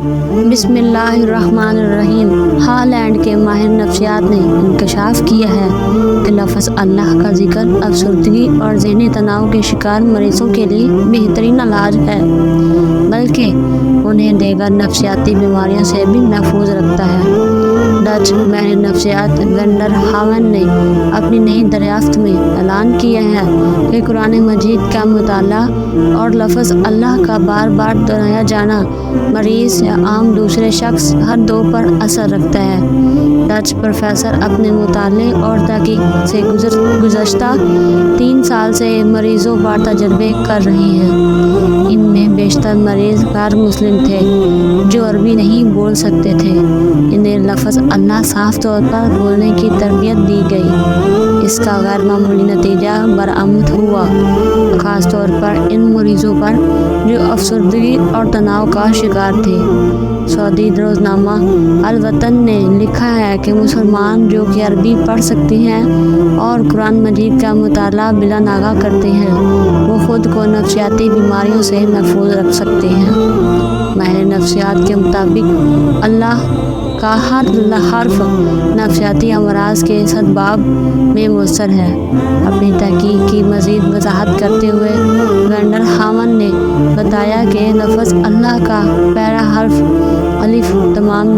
بسم اللہ الرحمن الرحیم۔ ہالینڈ کے ماہر نفسیات نے انکشاف کیا ہے کہ لفظ اللہ کا ذکر افسردگی اور ذہنی تناؤ کے شکار مریضوں کے لیے بہترین علاج ہے، بلکہ انہیں دیگر نفسیاتی بیماریوں سے بھی محفوظ رکھتا ہے۔ ڈچ ماہر نفسیات وینڈر ہاون نے اپنی نئی دریافت میں اعلان کیا ہے کہ قرآن مجید کا مطالعہ اور لفظ اللہ کا بار بار دہرایا جانا مریض یا عام دوسرے شخص ہر دو پر اثر رکھتا ہے۔ ڈچ پروفیسر اپنے مطالعے اور تحقیق سے گزشتہ 3 سال سے مریضوں پر تجربے کر رہے ہیں۔ ان میں بیشتر مریض غیر مسلم تھے جو عربی نہیں بول سکتے تھے۔ انہیں لفظ اللہ صاف طور پر بولنے کی تربیت دی گئی۔ اس کا غیر معمولی نتیجہ برآمد ہوا، خاص طور پر ان مریضوں پر جو افسردگی اور تناؤ کا شکار تھے۔ سعودی روزنامہ الوطن نے لکھا ہے کہ مسلمان جو کہ عربی پڑھ سکتے ہیں اور قرآن مجید کا مطالعہ بلا ناغہ کرتے ہیں، وہ خود کو نفسیاتی بیماریوں سے محفوظ رکھ سکتے ہیں۔ ماہر نفسیات کے مطابق اللہ کا ہر حرف نفسیاتی امراض کے سبب میں مؤثر ہے۔ اپنی تحقیق کی مزید وضاحت کرتے ہوئے وینڈر ہاون نے بتایا کہ لفظ اللہ کا پہلا حرف الف تمام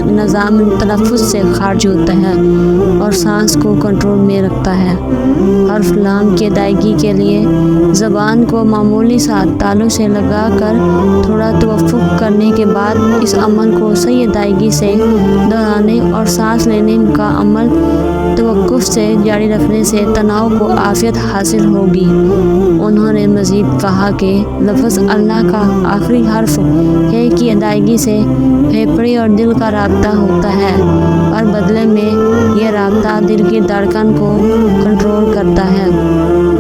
نظام تنفس سے خارج ہوتا ہے اور سانس کو کنٹرول میں رکھتا ہے۔ حرف لام کی ادائیگی کے لیے زبان کو معمولی سا تالو سے لگا کر تھوڑا توقف کرنے کے بعد اس عمل کو صحیح ادائیگی سے دہرانے اور سانس لینے کا عمل توقف سے جاری رکھنے سے تناؤ کو عافیت حاصل ہوگی۔ انہوں نے مزید کہا کہ لفظ اللہ کا آخری حرف ہے کی ادائیگی سے پھیپھڑے اور دل کا رابطہ ہوتا ہے، اور بدلے میں یہ رابطہ دل کی دھڑکن کو کنٹرول کرتا ہے۔